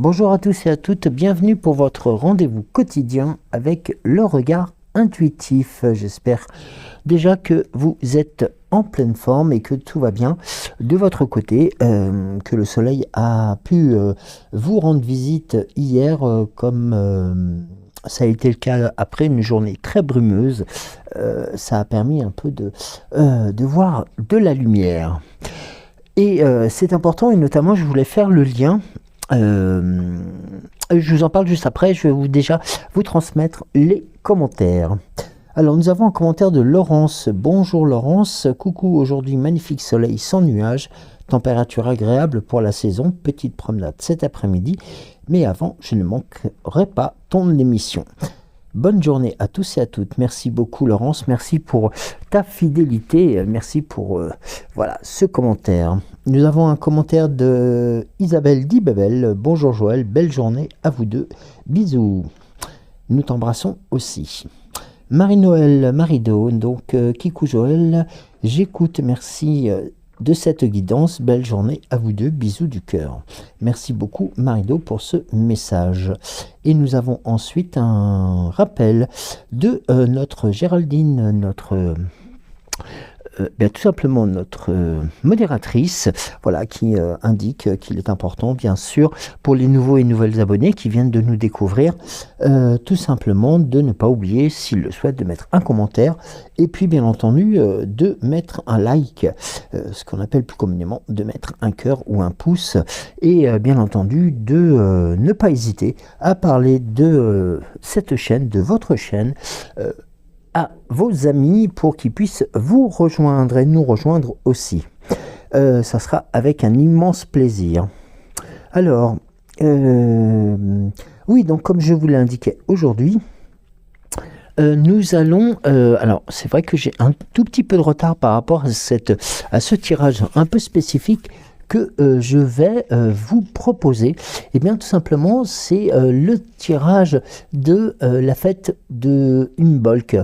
Bonjour à tous et à toutes, bienvenue pour votre rendez-vous quotidien avec le regard intuitif. J'espère déjà que vous êtes en pleine forme et que tout va bien de votre côté, que le soleil a pu vous rendre visite hier comme ça a été le cas après une journée très brumeuse. Ça a permis un peu de voir de la lumière. Et c'est important, et notamment je voulais faire le lien. Je vous en parle juste après, je vais déjà vous transmettre les commentaires. Alors nous avons un commentaire de Laurence. Bonjour Laurence, coucou, aujourd'hui magnifique soleil sans nuages, température agréable pour la saison, petite promenade cet après-midi, mais avant je ne manquerai pas ton émission. Bonne journée à tous et à toutes. Merci beaucoup Laurence, merci pour ta fidélité, merci pour voilà ce commentaire. Nous avons un commentaire de Isabelle Dibabel. Bonjour Joël, belle journée à vous deux. Bisous. Nous t'embrassons aussi. Marie-Noël Marido, donc Kikou Joël, j'écoute, merci de cette guidance, belle journée à vous deux, bisous du cœur. Merci beaucoup Marido pour ce message. Et nous avons ensuite un rappel de notre Géraldine, notre... tout simplement notre modératrice, voilà, qui indique qu'il est important, bien sûr, pour les nouveaux et nouvelles abonnés qui viennent de nous découvrir, tout simplement de ne pas oublier, s'ils le souhaitent, de mettre un commentaire et puis, bien entendu, de mettre un like, ce qu'on appelle plus communément de mettre un cœur ou un pouce, et bien entendu, de ne pas hésiter à parler de cette chaîne, de votre chaîne, à vos amis pour qu'ils puissent vous rejoindre et nous rejoindre aussi. Ça sera avec un immense plaisir. Alors, oui, donc comme je vous l'ai indiqué aujourd'hui, nous allons... alors, c'est vrai que j'ai un tout petit peu de retard par rapport à ce tirage un peu spécifique que je vais vous proposer. Et bien tout simplement c'est le tirage de la fête de Imbolc.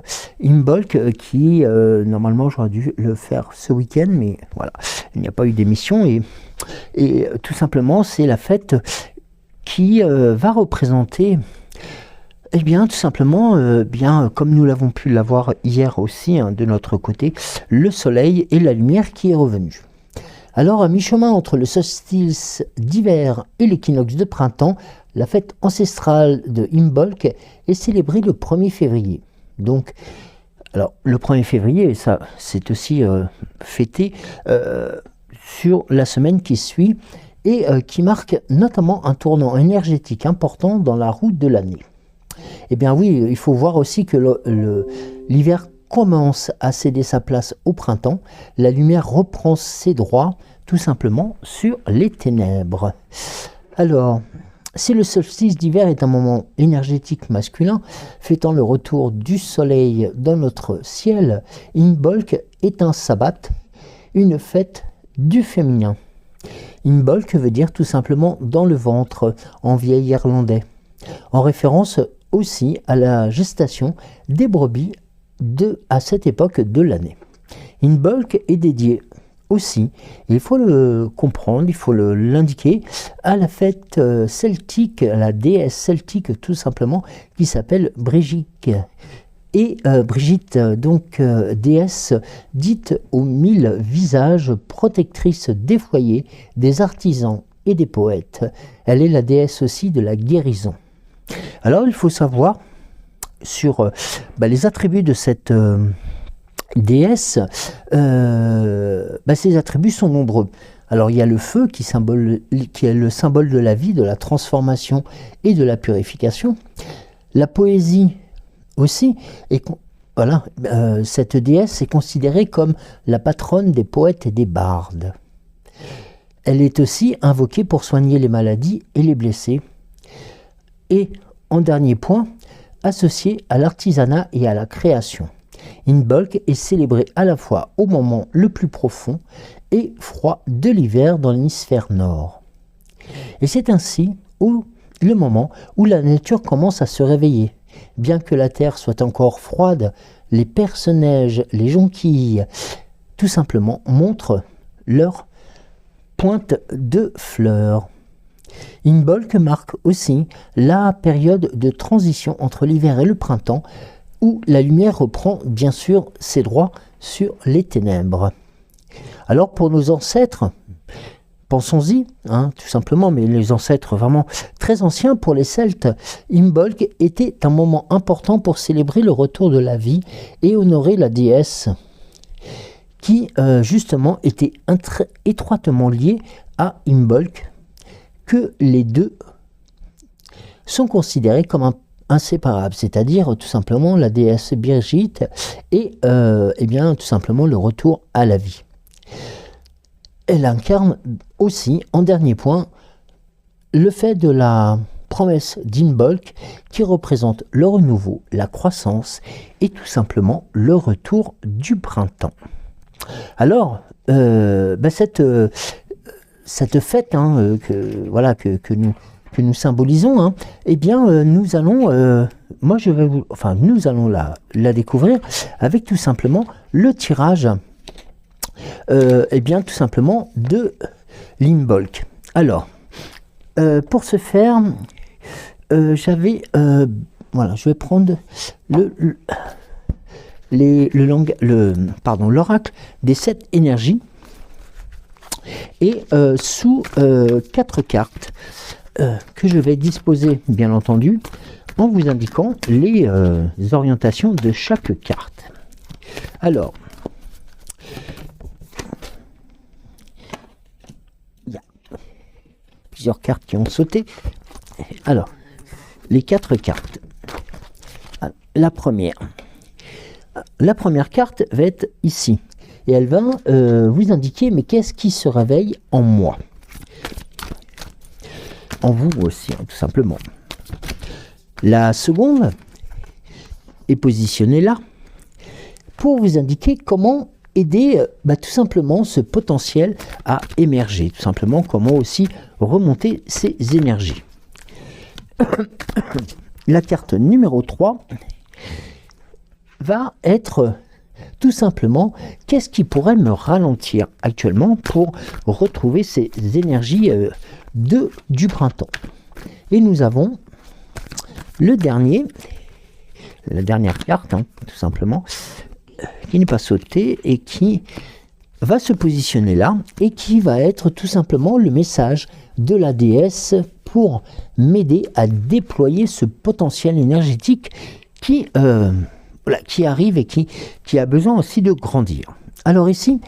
Imbolc qui normalement j'aurais dû le faire ce week-end, mais voilà, il n'y a pas eu d'émission et tout simplement c'est la fête qui va représenter eh bien, tout simplement, bien comme nous l'avons pu l'avoir hier aussi, hein, de notre côté, le soleil et la lumière qui est revenu. Alors, à mi-chemin entre le solstice d'hiver et l'équinoxe de printemps, la fête ancestrale de Imbolc est célébrée le 1er février. Donc, alors, le 1er février, ça, c'est aussi fêté sur la semaine qui suit et qui marque notamment un tournant énergétique important dans la route de l'année. Eh bien oui, il faut voir aussi que l'hiver commence à céder sa place au printemps, la lumière reprend ses droits tout simplement sur les ténèbres. Alors, si le solstice d'hiver est un moment énergétique masculin, fêtant le retour du soleil dans notre ciel, Imbolc est un sabbat, une fête du féminin. Imbolc veut dire tout simplement dans le ventre en vieil irlandais, en référence aussi à la gestation des brebis à cette époque de l'année. Imbolc est dédié aussi, il faut le comprendre, il faut l'indiquer, à la fête celtique, à la déesse celtique tout simplement, qui s'appelle Brigitte. Et Brigitte, donc déesse dite aux 1000 visages, protectrice des foyers, des artisans et des poètes. Elle est la déesse aussi de la guérison. Alors il faut savoir sur les attributs de cette déesse, ces attributs sont nombreux. Alors il y a le feu qui est le symbole de la vie, de la transformation et de la purification. La poésie aussi, et voilà, cette déesse est considérée comme la patronne des poètes et des bardes. Elle est aussi invoquée pour soigner les maladies et les blessés. Et en dernier point, associée à l'artisanat et à la création. Imbolc est célébré à la fois au moment le plus profond et froid de l'hiver dans l'hémisphère nord. Et c'est ainsi le moment où la nature commence à se réveiller. Bien que la terre soit encore froide, les perce-neige, les jonquilles, tout simplement montrent leur pointe de fleurs. Imbolc marque aussi la période de transition entre l'hiver et le printemps, où la lumière reprend bien sûr ses droits sur les ténèbres. Alors pour nos ancêtres, pensons-y, tout simplement, mais les ancêtres vraiment très anciens, pour les Celtes, Imbolc était un moment important pour célébrer le retour de la vie et honorer la déesse qui justement était étroitement liée à Imbolc, que les deux sont considérés comme inséparables, c'est-à-dire tout simplement la déesse Birgitte et bien tout simplement le retour à la vie. Elle incarne aussi, en dernier point, le fait de la promesse d'Imbolc qui représente le renouveau, la croissance et tout simplement le retour du printemps. Alors, cette fête que nous symbolisons, nous allons, nous allons la découvrir avec tout simplement le tirage, tout simplement de l'Imbolc. Alors, pour ce faire, je vais prendre l'oracle des 7 énergies et sous 4 cartes que je vais disposer bien entendu en vous indiquant les orientations de chaque carte. Alors, il y a plusieurs cartes qui ont sauté. Alors, les 4 cartes. Alors, la première carte va être ici. Et elle va vous indiquer, mais qu'est-ce qui se réveille en moi? En vous aussi, tout simplement. La seconde est positionnée là pour vous indiquer comment aider tout simplement ce potentiel à émerger. Tout simplement, comment aussi remonter ces énergies. La carte numéro 3 va être tout simplement qu'est-ce qui pourrait me ralentir actuellement pour retrouver ces énergies du printemps. Et nous avons la dernière carte, tout simplement, qui n'est pas sautée et qui va se positionner là et qui va être tout simplement le message de la déesse pour m'aider à déployer ce potentiel énergétique qui arrive et qui a besoin aussi de grandir. Alors ici,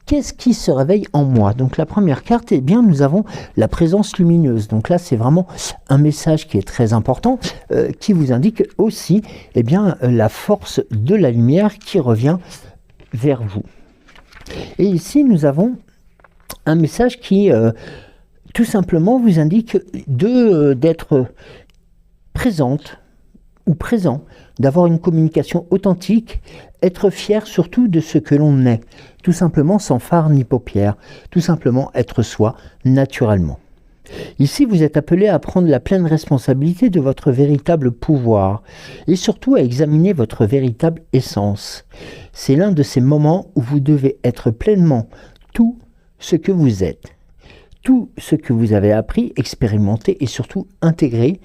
qu'est-ce qui se réveille en moi? Donc la première carte, nous avons la présence lumineuse. Donc là, c'est vraiment un message qui est très important, qui vous indique aussi la force de la lumière qui revient vers vous. Et ici, nous avons un message qui, tout simplement, vous indique d'être présente ou présent, d'avoir une communication authentique, être fier surtout de ce que l'on est, tout simplement sans phare ni paupières, tout simplement être soi naturellement. Ici, vous êtes appelé à prendre la pleine responsabilité de votre véritable pouvoir et surtout à examiner votre véritable essence. C'est l'un de ces moments où vous devez être pleinement tout ce que vous êtes, tout ce que vous avez appris, expérimenté et surtout intégré,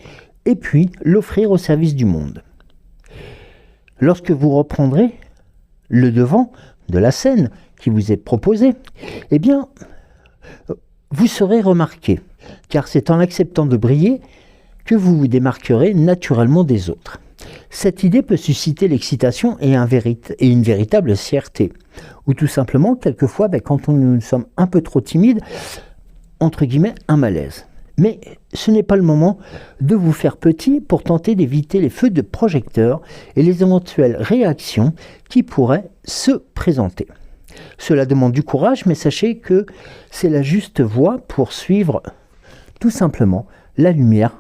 et puis l'offrir au service du monde. Lorsque vous reprendrez le devant de la scène qui vous est proposée, vous serez remarqué, car c'est en acceptant de briller que vous vous démarquerez naturellement des autres. Cette idée peut susciter l'excitation et une véritable fierté, ou tout simplement, quelquefois, quand nous sommes un peu trop timides, entre guillemets, un malaise. Mais ce n'est pas le moment de vous faire petit pour tenter d'éviter les feux de projecteur et les éventuelles réactions qui pourraient se présenter. Cela demande du courage, mais sachez que c'est la juste voie pour suivre tout simplement la lumière,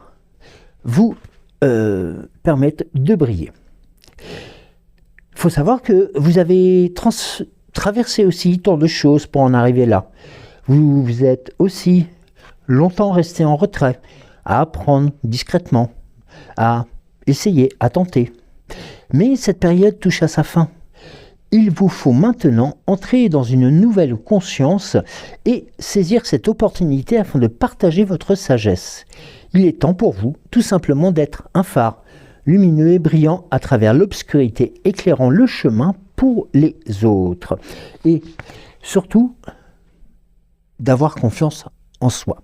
vous permettre de briller. Il faut savoir que vous avez traversé aussi tant de choses pour en arriver là. Vous êtes aussi longtemps resté en retrait, à apprendre discrètement, à essayer, à tenter. Mais cette période touche à sa fin. il vous faut maintenant entrer dans une nouvelle conscience et saisir cette opportunité afin de partager votre sagesse. Il est temps pour vous, tout simplement, d'être un phare lumineux et brillant à travers l'obscurité, éclairant le chemin pour les autres. Et surtout, d'avoir confiance en soi.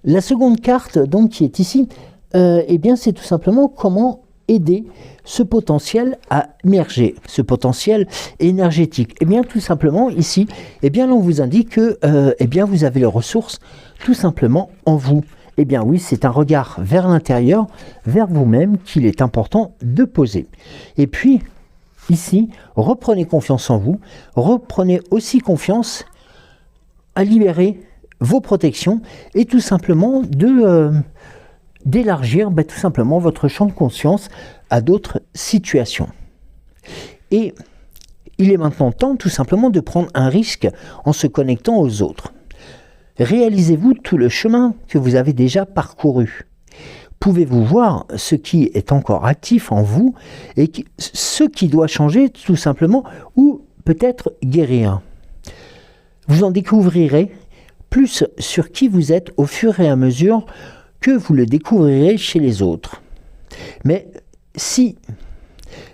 La seconde carte, donc, qui est ici, eh bien, c'est tout simplement comment aider ce potentiel à émerger, ce potentiel énergétique. Eh bien, tout simplement, ici, eh bien, on vous indique que eh bien, vous avez les ressources tout simplement en vous. Eh bien oui, c'est un regard vers l'intérieur, vers vous-même, qu'il est important de poser. Et puis, ici, reprenez confiance en vous, reprenez aussi confiance à libérer vos protections et tout simplement d'élargir tout simplement votre champ de conscience à d'autres situations. Et il est maintenant temps tout simplement de prendre un risque en se connectant aux autres. Réalisez-vous tout le chemin que vous avez déjà parcouru. Pouvez-vous voir ce qui est encore actif en vous et ce qui doit changer tout simplement ou peut-être guérir. Vous en découvrirez plus sur qui vous êtes au fur et à mesure que vous le découvrirez chez les autres. Mais si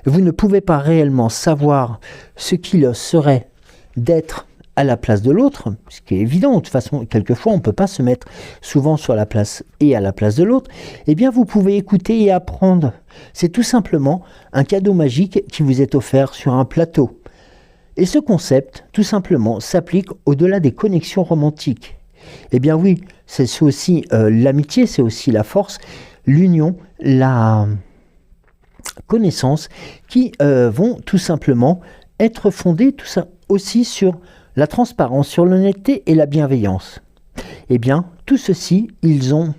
vous ne pouvez pas réellement savoir ce qu'il serait d'être à la place de l'autre, ce qui est évident, de toute façon, quelquefois on ne peut pas se mettre souvent sur la place et à la place de l'autre, eh bien vous pouvez écouter et apprendre. C'est tout simplement un cadeau magique qui vous est offert sur un plateau. Et ce concept, tout simplement, s'applique au-delà des connexions romantiques. Eh bien oui, c'est aussi l'amitié, c'est aussi la force, l'union, la connaissance qui vont tout simplement être fondées tout ça aussi sur la transparence, sur l'honnêteté et la bienveillance. Eh bien, tout ceci, ils ont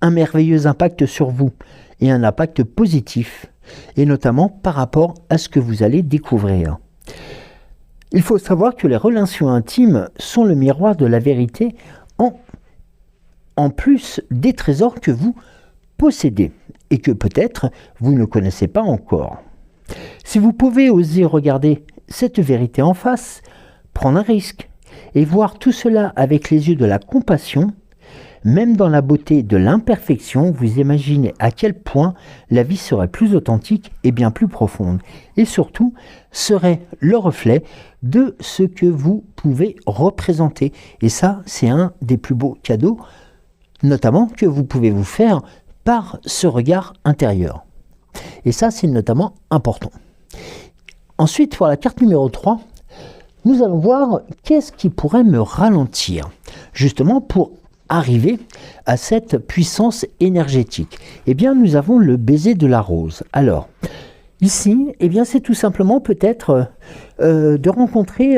un merveilleux impact sur vous et un impact positif, et notamment par rapport à ce que vous allez découvrir. Il faut savoir que les relations intimes sont le miroir de la vérité en plus des trésors que vous possédez et que peut-être vous ne connaissez pas encore. Si vous pouvez oser regarder cette vérité en face, prendre un risque et voir tout cela avec les yeux de la compassion, même dans la beauté de l'imperfection, vous imaginez à quel point la vie serait plus authentique et bien plus profonde. Et surtout, serait le reflet de ce que vous pouvez représenter. Et ça, c'est un des plus beaux cadeaux, notamment que vous pouvez vous faire par ce regard intérieur. Et ça, c'est notamment important. Ensuite, pour la carte numéro 3, nous allons voir qu'est-ce qui pourrait me ralentir, justement pour arriver à cette puissance énergétique. Eh bien, nous avons le baiser de la rose. Alors, ici, eh bien, c'est tout simplement peut-être de rencontrer,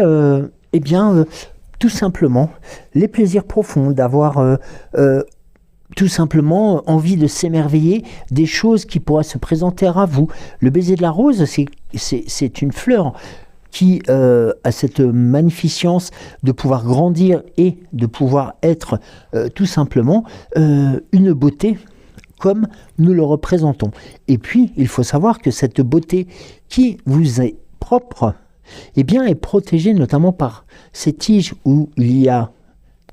tout simplement, les plaisirs profonds, d'avoir tout simplement envie de s'émerveiller des choses qui pourraient se présenter à vous. Le baiser de la rose, c'est une fleur qui a cette magnificence de pouvoir grandir et de pouvoir être tout simplement une beauté comme nous le représentons. Et puis, il faut savoir que cette beauté qui vous est propre, eh bien, est protégée notamment par ces tiges où il y a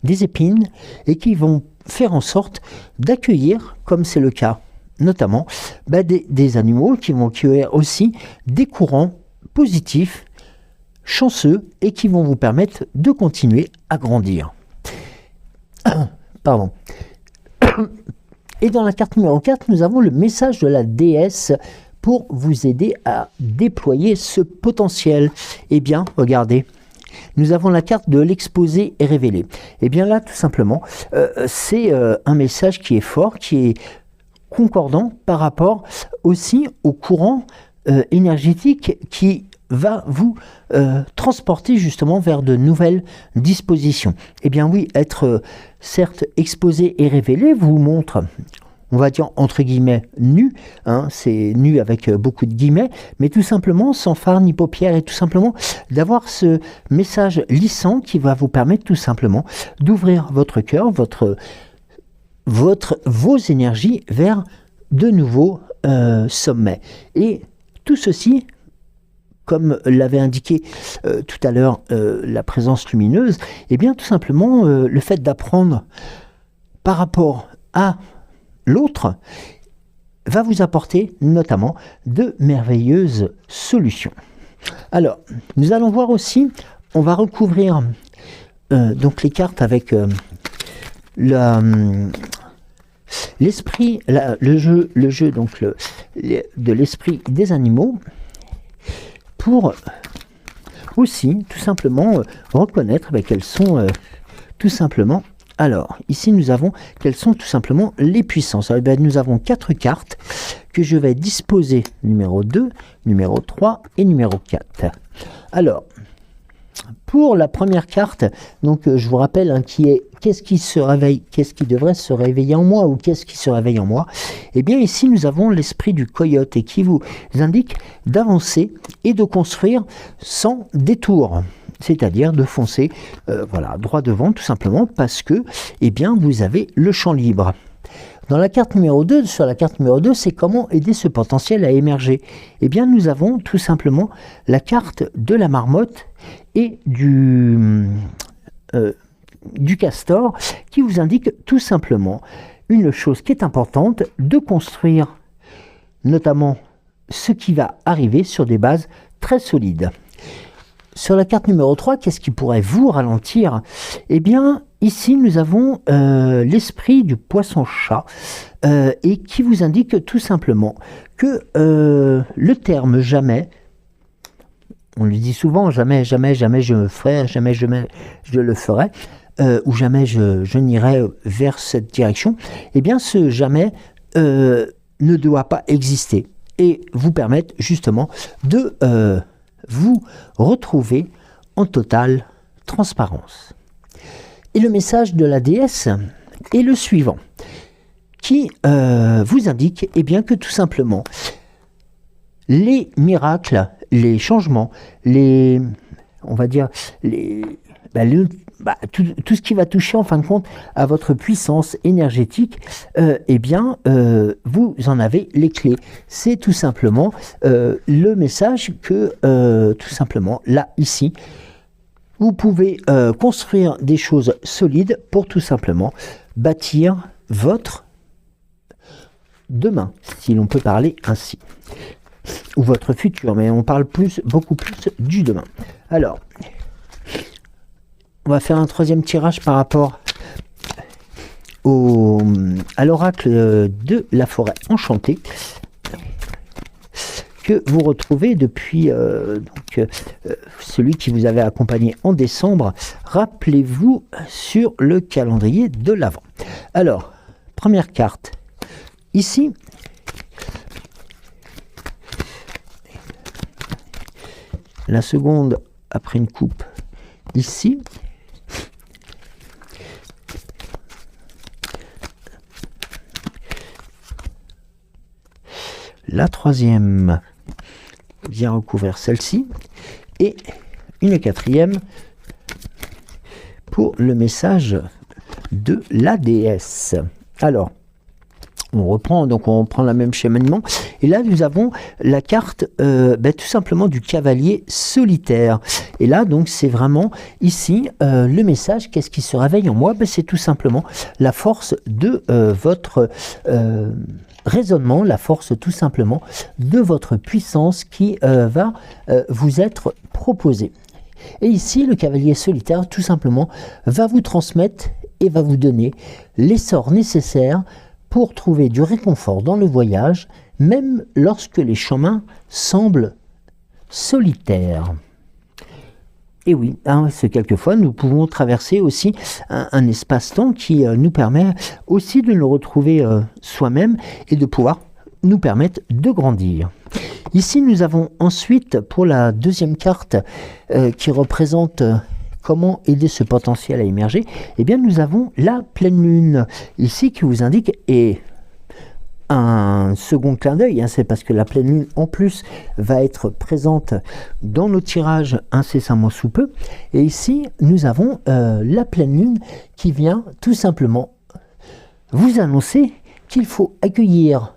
des épines et qui vont faire en sorte d'accueillir, comme c'est le cas notamment, des animaux qui vont accueillir aussi des courants positifs, chanceux et qui vont vous permettre de continuer à grandir. Pardon. Et dans la carte numéro 4, nous avons le message de la déesse pour vous aider à déployer ce potentiel. Eh bien, regardez, nous avons la carte de l'exposé et révélé. Eh bien là, tout simplement, c'est un message qui est fort, qui est concordant par rapport aussi au courant énergétique qui va vous transporter justement vers de nouvelles dispositions. Eh bien oui, être certes exposé et révélé vous montre, on va dire entre guillemets nu, hein, c'est nu avec beaucoup de guillemets, mais tout simplement sans phare ni paupières et tout simplement d'avoir ce message lissant qui va vous permettre tout simplement d'ouvrir votre cœur, vos énergies vers de nouveaux sommets. Et tout ceci comme l'avait indiqué tout à l'heure la présence lumineuse, eh bien tout simplement le fait d'apprendre par rapport à l'autre va vous apporter notamment de merveilleuses solutions. Alors, nous allons voir aussi, on va recouvrir donc les cartes avec l'esprit, le jeu donc de l'esprit des animaux, pour aussi tout simplement reconnaître quels sont tout simplement. Alors ici nous avons quelles sont tout simplement les puissances. Alors, nous avons 4 cartes que je vais disposer, numéro 2, numéro 3 et numéro 4. Alors pour la première carte, donc je vous rappelle qui est qu'est-ce qui se réveille, qu'est-ce qui devrait se réveiller en moi ou qu'est-ce qui se réveille en moi. Eh bien ici nous avons l'esprit du coyote et qui vous indique d'avancer et de construire sans détour, c'est-à-dire de foncer voilà, droit devant tout simplement parce que eh bien, vous avez le champ libre. Dans la carte numéro 2, sur la carte numéro 2, c'est comment aider ce potentiel à émerger. Eh bien, nous avons tout simplement la carte de la marmotte et du castor qui vous indique tout simplement une chose qui est importante, de construire notamment ce qui va arriver sur des bases très solides. Sur la carte numéro 3, qu'est-ce qui pourrait vous ralentir? Eh bien, ici, nous avons l'esprit du poisson-chat et qui vous indique tout simplement que le terme « jamais », on le dit souvent, jamais, jamais, jamais je me ferai, jamais, jamais je le ferai, ou jamais je n'irai vers cette direction, eh bien, ce « jamais » ne doit pas exister et vous permettre justement de vous retrouver en totale transparence. Et le message de la déesse est le suivant, qui vous indique eh bien, que tout simplement, les miracles, les changements, on va dire, tout ce qui va toucher en fin de compte à votre puissance énergétique, eh bien, vous en avez les clés. C'est tout simplement le message que, tout simplement, là, ici, vous pouvez construire des choses solides pour tout simplement bâtir votre demain, si l'on peut parler ainsi, ou votre futur, mais on parle beaucoup plus du demain. Alors, on va faire un troisième tirage par rapport à l'oracle de la forêt enchantée que vous retrouvez depuis celui qui vous avait accompagné en décembre. Rappelez-vous sur le calendrier de l'Avent. Alors, première carte, ici, la seconde après une coupe, ici, la troisième vient recouvrir celle-ci et une quatrième pour le message de la déesse. Alors, on reprend, donc on prend le même cheminement et là nous avons la carte tout simplement du cavalier solitaire. Et là donc c'est vraiment ici le message, qu'est-ce qui se réveille en moi? C'est tout simplement la force de votre raisonnement, la force tout simplement de votre puissance qui va vous être proposée. Et ici le cavalier solitaire tout simplement va vous transmettre et va vous donner l'essor nécessaire pour trouver du réconfort dans le voyage, même lorsque les chemins semblent solitaires. Et oui, c'est quelquefois nous pouvons traverser aussi un espace-temps qui nous permet aussi de nous retrouver soi-même et de pouvoir nous permettre de grandir. Ici, nous avons ensuite, pour la deuxième carte qui représente comment aider ce potentiel à émerger, eh bien nous avons la pleine lune, ici qui vous indique, et un second clin d'œil, c'est parce que la pleine lune en plus va être présente dans nos tirages incessamment sous peu, et ici nous avons la pleine lune qui vient tout simplement vous annoncer qu'il faut accueillir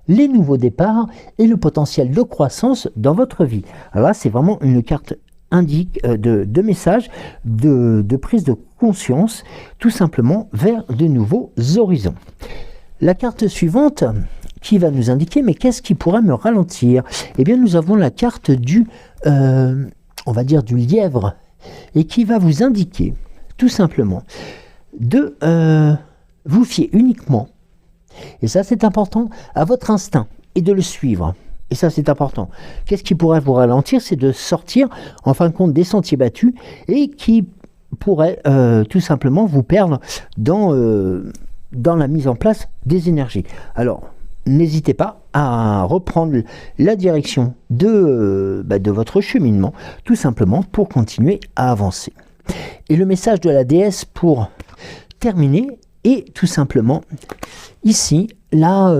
les nouveaux départs et le potentiel de croissance dans votre vie. Alors là, c'est vraiment une carte de message, de prise de conscience, tout simplement vers de nouveaux horizons. La carte suivante qui va nous indiquer, mais qu'est-ce qui pourrait me ralentir? Eh bien, nous avons la carte on va dire du lièvre, et qui va vous indiquer, tout simplement, de vous fier uniquement, et ça c'est important, à votre instinct, et de le suivre. Et ça, c'est important. Qu'est-ce qui pourrait vous ralentir? C'est de sortir, en fin de compte, des sentiers battus et qui pourrait tout simplement vous perdre dans la mise en place des énergies. Alors, n'hésitez pas à reprendre la direction de votre cheminement, tout simplement pour continuer à avancer. Et le message de la déesse pour terminer est tout simplement ici, la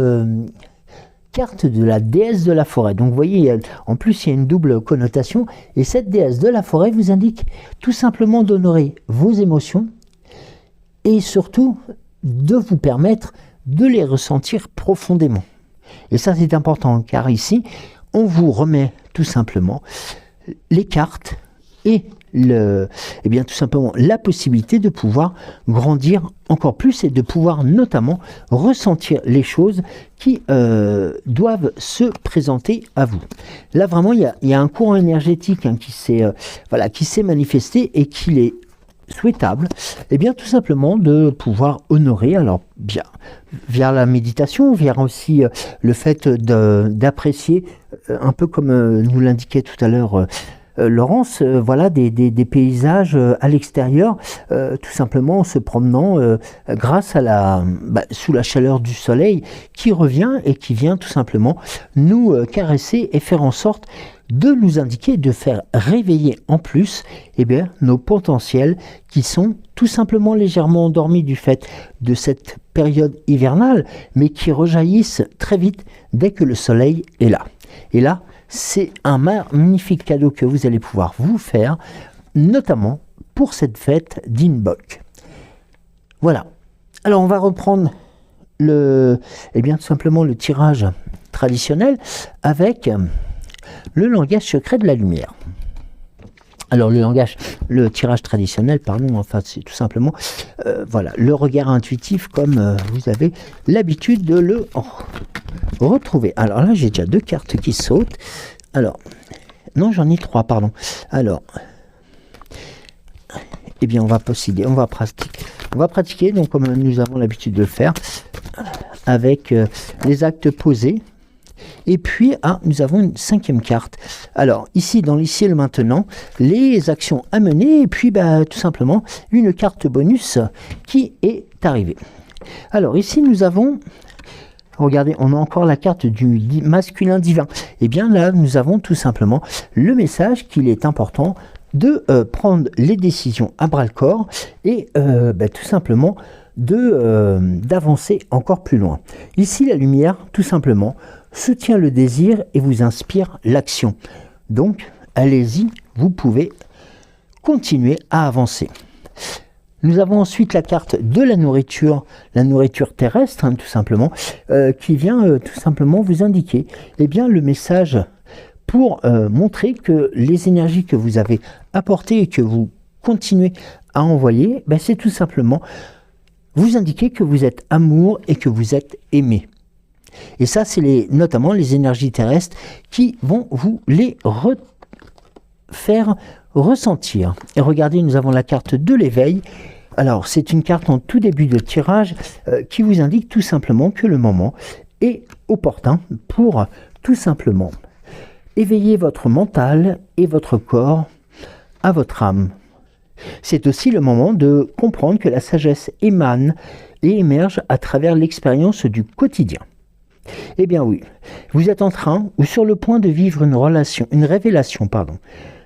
carte de la déesse de la forêt. Donc vous voyez, en plus il y a une double connotation, et cette déesse de la forêt vous indique tout simplement d'honorer vos émotions et surtout de vous permettre de les ressentir profondément. Et ça c'est important, car ici on vous remet tout simplement les cartes et tout simplement la possibilité de pouvoir grandir encore plus et de pouvoir notamment ressentir les choses qui doivent se présenter à vous. Là vraiment il y a un courant énergétique qui s'est manifesté et qu'il est souhaitable, et bien tout simplement de pouvoir honorer, alors bien via la méditation, via aussi le fait d'apprécier, un peu comme nous l'indiquait tout à l'heure Laurence, voilà des paysages à l'extérieur, tout simplement en se promenant grâce à sous la chaleur du soleil qui revient et qui vient tout simplement nous caresser et faire en sorte de nous indiquer, de faire réveiller en plus nos potentiels qui sont tout simplement légèrement endormis du fait de cette période hivernale, mais qui rejaillissent très vite dès que le soleil est là. Et là, c'est un magnifique cadeau que vous allez pouvoir vous faire, notamment pour cette fête d'Inbok. Voilà. Alors on va reprendre tout simplement le tirage traditionnel avec le langage secret de la lumière. Alors le tirage traditionnel, c'est tout simplement le regard intuitif comme vous avez l'habitude de le retrouver. Alors là, j'ai déjà 2 cartes qui sautent. Alors, non, j'en ai 3, pardon. Alors, on va posséder, on va pratiquer, donc comme nous avons l'habitude de le faire, avec les actes posés. Et puis, nous avons une 5e carte. Alors, ici, dans l'ici et le maintenant, les actions à mener, et puis, tout simplement, une carte bonus qui est arrivée. Alors, ici, nous avons, regardez, on a encore la carte du masculin divin. Et bien là, nous avons tout simplement le message qu'il est important de prendre les décisions à bras-le-corps et tout simplement d'avancer encore plus loin. Ici, la lumière, tout simplement, soutient le désir et vous inspire l'action. Donc, allez-y, vous pouvez continuer à avancer. Nous avons ensuite la carte de la nourriture terrestre, tout simplement, qui vient tout simplement vous indiquer le message pour montrer que les énergies que vous avez apportées et que vous continuez à envoyer, c'est tout simplement vous indiquer que vous êtes amour et que vous êtes aimé. Et ça, c'est notamment les énergies terrestres qui vont vous les faire ressentir. Et regardez, nous avons la carte de l'éveil. Alors, c'est une carte en tout début de tirage qui vous indique tout simplement que le moment est opportun pour tout simplement éveiller votre mental et votre corps à votre âme. C'est aussi le moment de comprendre que la sagesse émane et émerge à travers l'expérience du quotidien. Eh bien oui, vous êtes en train ou sur le point de vivre une révélation.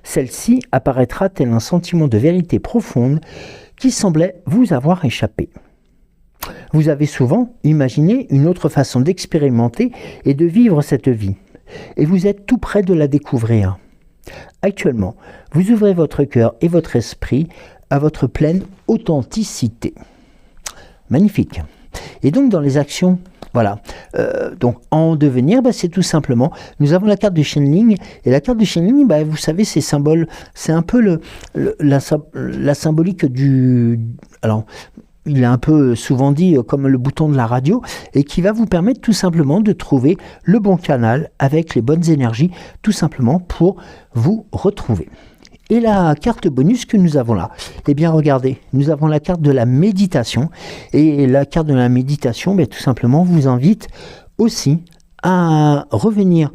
Celle-ci apparaîtra tel un sentiment de vérité profonde qui semblait vous avoir échappé. Vous avez souvent imaginé une autre façon d'expérimenter et de vivre cette vie, et vous êtes tout près de la découvrir. Actuellement, vous ouvrez votre cœur et votre esprit à votre pleine authenticité. Magnifique. Et donc dans les actions Voilà. Donc en devenir, c'est tout simplement, nous avons la carte du Shenling, et la carte du Shenling, vous savez, ces symboles, c'est un peu la symbolique du... Alors, il est un peu souvent dit comme le bouton de la radio, et qui va vous permettre tout simplement de trouver le bon canal avec les bonnes énergies, tout simplement pour vous retrouver. Et la carte bonus que nous avons là, eh bien regardez, nous avons la carte de la méditation, et la carte de la méditation, tout simplement, vous invite aussi à revenir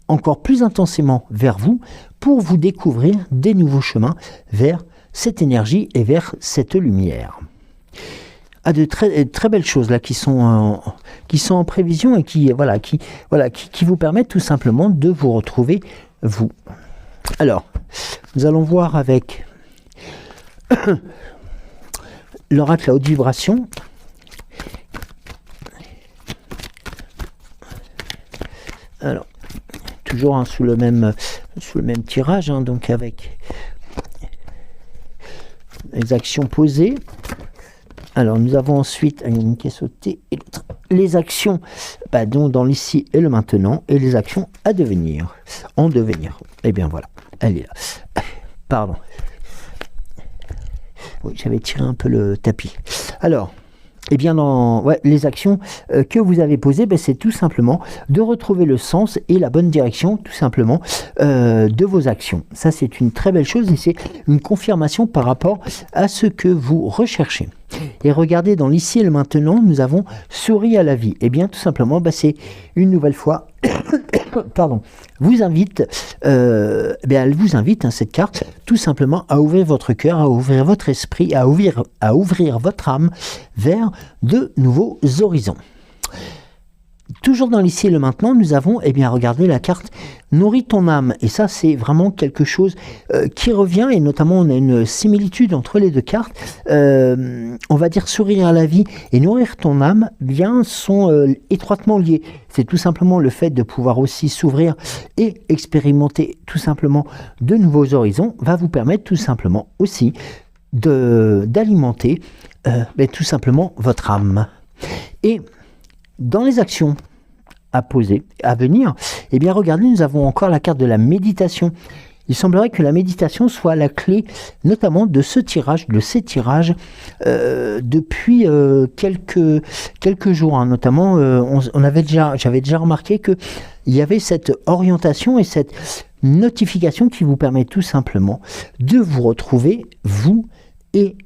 encore plus intensément vers vous pour vous découvrir des nouveaux chemins vers cette énergie et vers cette lumière. À de très belles choses là qui sont en prévision et qui vous permettent tout simplement de vous retrouver vous. Alors, nous allons voir avec l'oracle à haute vibration. Alors, toujours sous le même tirage, donc avec les actions posées. Alors, nous avons ensuite une qui est sautée et l'autre. Les actions dans l'ici et le maintenant, et les actions à devenir, en devenir. Eh bien voilà, elle est là. Pardon. Oui, j'avais tiré un peu le tapis. Alors, eh bien les actions que vous avez posées, c'est tout simplement de retrouver le sens et la bonne direction, tout simplement, de vos actions. Ça, c'est une très belle chose et c'est une confirmation par rapport à ce que vous recherchez. Et regardez, dans l'ici et le maintenant, nous avons souri à la vie. Eh bien, tout simplement, c'est une nouvelle fois, pardon, elle vous invite, cette carte, tout simplement à ouvrir votre cœur, à ouvrir votre esprit, à ouvrir votre âme vers de nouveaux horizons. Toujours dans l'ici et le maintenant, nous avons, regardez la carte Nourris ton âme. Et ça, c'est vraiment quelque chose qui revient, et notamment, on a une similitude entre les deux cartes. On va dire sourire à la vie et nourrir ton âme, sont étroitement liés. C'est tout simplement le fait de pouvoir aussi s'ouvrir et expérimenter tout simplement de nouveaux horizons, va vous permettre tout simplement aussi d'alimenter tout simplement votre âme. Et dans les actions à poser, à venir, regardez, nous avons encore la carte de la méditation. Il semblerait que la méditation soit la clé, notamment de ces tirages, depuis quelques jours. Notamment, j'avais déjà remarqué qu'il y avait cette orientation et cette notification qui vous permet tout simplement de vous retrouver, vous, et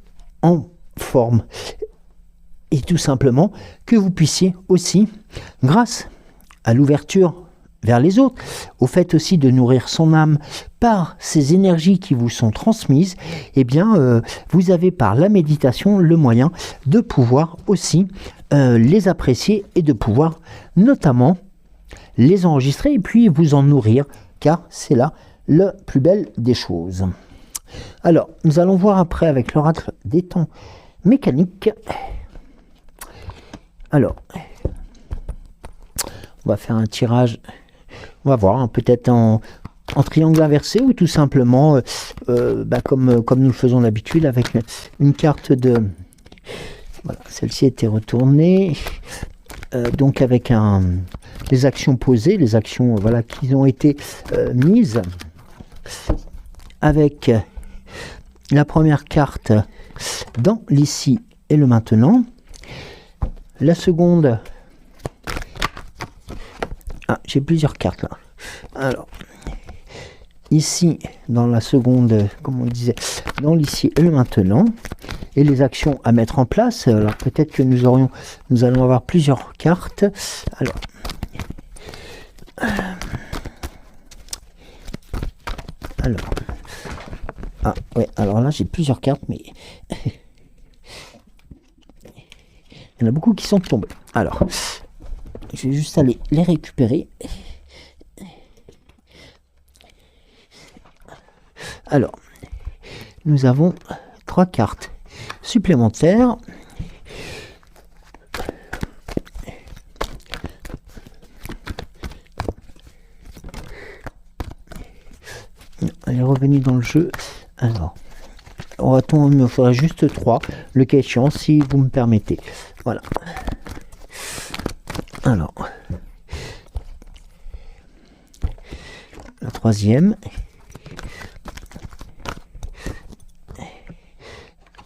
en forme. Et tout simplement que vous puissiez aussi, grâce à l'ouverture vers les autres, au fait aussi de nourrir son âme par ces énergies qui vous sont transmises, vous avez par la méditation le moyen de pouvoir aussi les apprécier et de pouvoir notamment les enregistrer et puis vous en nourrir, car c'est là le plus belle des choses. Alors, nous allons voir après avec l'oracle des temps mécaniques. Alors, on va faire un tirage, on va voir, peut-être en triangle inversé ou tout simplement, comme nous le faisons d'habitude, avec une carte de... Voilà, celle-ci était retournée, donc avec les actions posées, les actions qui ont été mises, avec la première carte dans l'ici et le maintenant. La seconde, j'ai plusieurs cartes là. Alors, ici, dans la seconde, comme on disait, dans l'ici et le maintenant, et les actions à mettre en place. Alors, peut-être que nous allons avoir plusieurs cartes. Alors là, j'ai plusieurs cartes, mais... Il y en a beaucoup qui sont tombés. Alors, je vais juste aller les récupérer. Alors, nous avons 3 cartes supplémentaires. Elle est revenue dans le jeu. Alors, il me faudra juste 3, le cas échéant, si vous me permettez. Voilà. Alors, la troisième.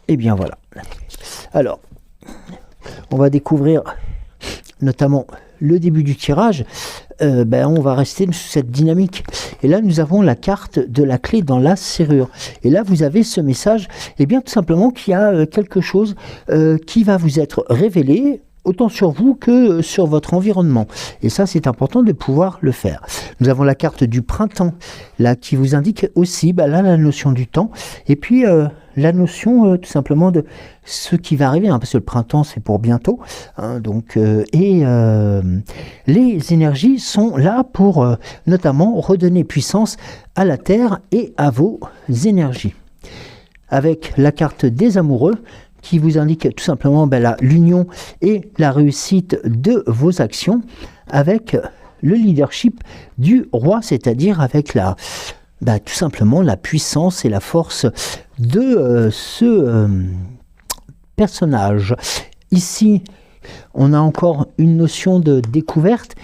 Et bien voilà. Alors, on va découvrir notamment le début du tirage. On va rester sous cette dynamique. Et là, nous avons la carte de la clé dans la serrure. Et là, vous avez ce message, et bien tout simplement qu'il y a quelque chose qui va vous être révélé, autant sur vous que sur votre environnement. Et ça, c'est important de pouvoir le faire. Nous avons la carte du printemps, là, qui vous indique aussi, là, la notion du temps. Et puis, la notion, tout simplement, de ce qui va arriver, parce que le printemps, c'est pour bientôt. Les énergies sont là pour, notamment, redonner puissance à la Terre et à vos énergies. Avec la carte des amoureux, qui vous indique tout simplement l'union et la réussite de vos actions, avec le leadership du roi, c'est-à-dire avec tout simplement la puissance et la force de ce personnage. Ici, on a encore une notion de découverte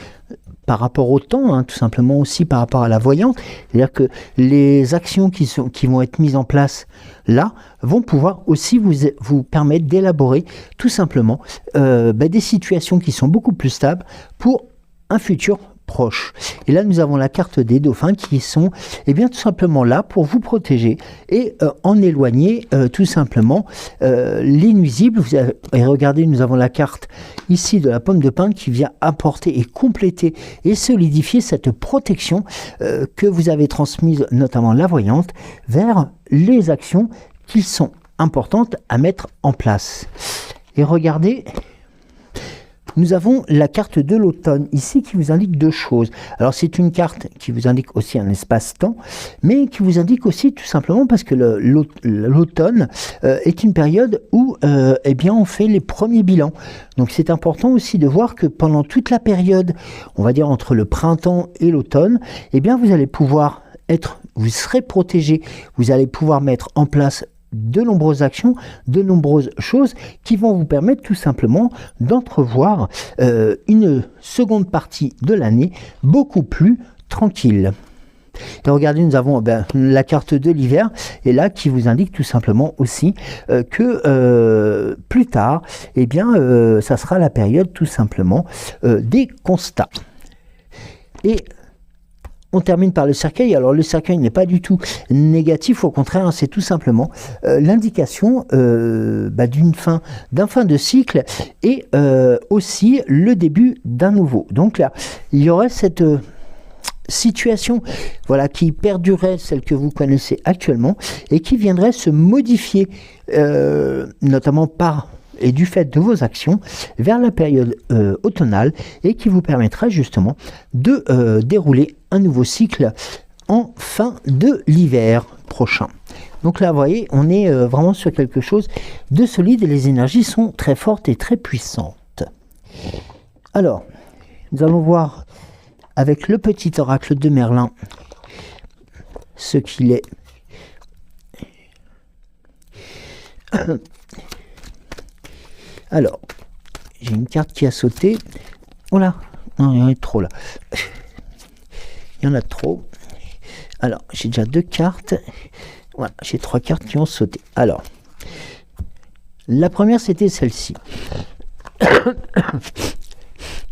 par rapport au temps, tout simplement aussi par rapport à la voyante. C'est-à-dire que les actions qui vont être mises en place là vont pouvoir aussi vous permettre d'élaborer tout simplement des situations qui sont beaucoup plus stables pour un futur proche. Et là, nous avons la carte des dauphins qui sont tout simplement là pour vous protéger et en éloigner tout simplement les nuisibles. Et regardez, nous avons la carte ici de la pomme de pin qui vient apporter et compléter et solidifier cette protection que vous avez transmise, notamment la voyante, vers les actions qui sont importantes à mettre en place. Et regardez, nous avons la carte de l'automne ici qui vous indique deux choses. Alors c'est une carte qui vous indique aussi un espace-temps, mais qui vous indique aussi tout simplement parce que l'automne est une période où on fait les premiers bilans. Donc c'est important aussi de voir que pendant toute la période, on va dire entre le printemps et l'automne, vous allez pouvoir vous serez protégé, vous allez pouvoir mettre en place de nombreuses actions, de nombreuses choses qui vont vous permettre tout simplement d'entrevoir une seconde partie de l'année beaucoup plus tranquille. Et regardez, nous avons la carte de l'hiver, et là qui vous indique tout simplement aussi que plus tard, ça sera la période tout simplement des constats. Et on termine par le cercueil. Alors le cercueil n'est pas du tout négatif, au contraire, c'est tout simplement l'indication d'un fin de cycle et aussi le début d'un nouveau. Donc là, il y aurait cette situation qui perdurerait, celle que vous connaissez actuellement, et qui viendrait se modifier, notamment et du fait de vos actions vers la période automnale, et qui vous permettra justement de dérouler un nouveau cycle en fin de l'hiver prochain. Donc là, vous voyez, on est vraiment sur quelque chose de solide et les énergies sont très fortes et très puissantes. Alors, nous allons voir avec le petit oracle de Merlin ce qu'il est. Alors, j'ai une carte qui a sauté. Oh là, non, il y en a trop là. Il y en a trop. Alors, j'ai déjà deux cartes. Voilà, j'ai trois cartes qui ont sauté. Alors, la première, c'était celle-ci.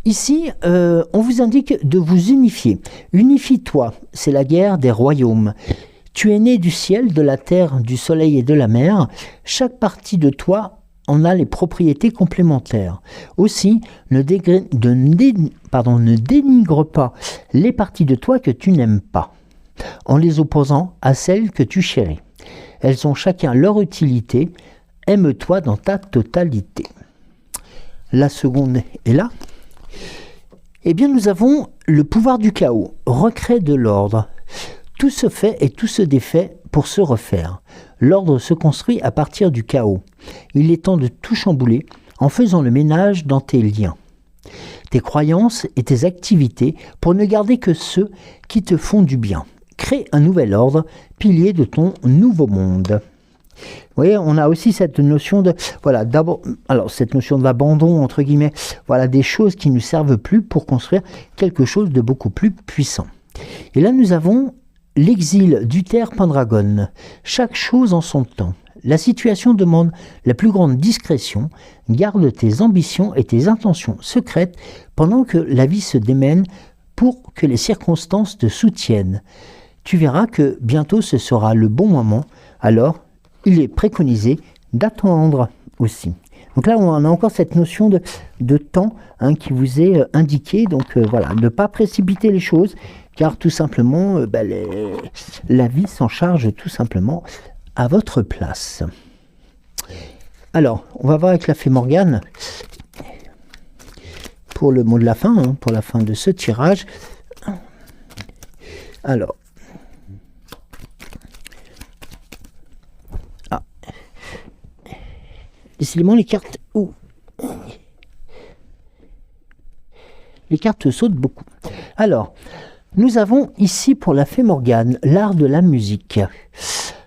Ici, on vous indique de vous unifier. Unifie-toi, c'est la guerre des royaumes. Tu es né du ciel, de la terre, du soleil et de la mer. Chaque partie de toi en a les propriétés complémentaires. Aussi, ne dénigre pas les parties de toi que tu n'aimes pas, en les opposant à celles que tu chéris. Elles ont chacun leur utilité. Aime-toi dans ta totalité. La seconde est là. Nous avons le pouvoir du chaos, recrée de l'ordre. Tout se fait et tout se défait pour se refaire. L'ordre se construit à partir du chaos. Il est temps de tout chambouler en faisant le ménage dans tes liens, tes croyances et tes activités pour ne garder que ceux qui te font du bien. Crée un nouvel ordre, pilier de ton nouveau monde. Vous voyez, on a aussi cette notion de, voilà, d'abord, alors cette notion d'abandon, entre guillemets, voilà, des choses qui ne nous servent plus pour construire quelque chose de beaucoup plus puissant. Et là, nous avons l'exil d'Uther Pendragon. Chaque chose en son temps. La situation demande la plus grande discrétion. Garde tes ambitions et tes intentions secrètes pendant que la vie se démène pour que les circonstances te soutiennent. Tu verras que bientôt ce sera le bon moment. Alors, il est préconisé d'attendre aussi. Donc là, on a encore cette notion de temps qui vous est indiquée. Donc voilà, ne pas précipiter les choses, car tout simplement, la vie s'en charge tout simplement à votre place. Alors, on va voir avec la fée Morgane pour le mot de la fin, pour la fin de ce tirage. Alors, décidément, les cartes... Les cartes sautent beaucoup. Alors, nous avons ici pour la fée Morgane, l'art de la musique.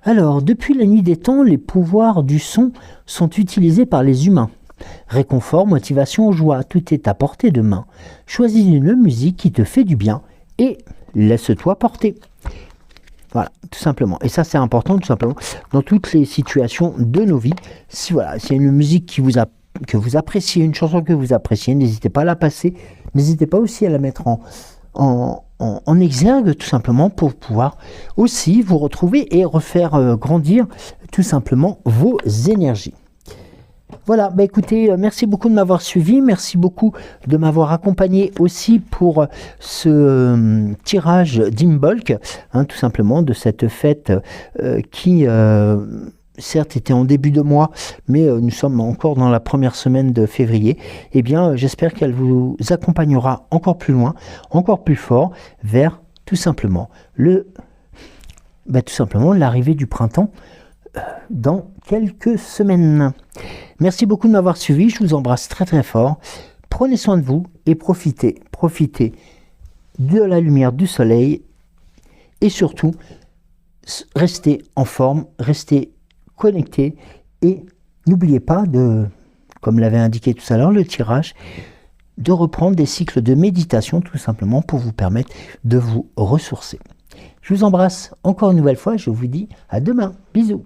Alors, depuis la nuit des temps, les pouvoirs du son sont utilisés par les humains. Réconfort, motivation, joie, tout est à portée de main. Choisis une musique qui te fait du bien et laisse-toi porter. Voilà, tout simplement. Et ça, c'est important, tout simplement, dans toutes les situations de nos vies. Si voilà, s'il y a une musique que vous appréciez, une chanson que vous appréciez, n'hésitez pas à la passer. N'hésitez pas aussi à la mettre en exergue, tout simplement, pour pouvoir aussi vous retrouver et refaire grandir, tout simplement, vos énergies. Voilà, écoutez, merci beaucoup de m'avoir suivi, merci beaucoup de m'avoir accompagné aussi pour ce tirage d'Imbolc, tout simplement, de cette fête qui, certes, était en début de mois, mais nous sommes encore dans la première semaine de février. Eh bien, j'espère qu'elle vous accompagnera encore plus loin, encore plus fort, vers tout simplement l'arrivée du printemps dans quelques semaines. Merci beaucoup de m'avoir suivi, je vous embrasse très très fort. Prenez soin de vous et profitez de la lumière du soleil et surtout, restez en forme, restez connectés et n'oubliez pas comme l'avait indiqué tout à l'heure le tirage, de reprendre des cycles de méditation tout simplement pour vous permettre de vous ressourcer. Je vous embrasse encore une nouvelle fois, je vous dis à demain. Bisous.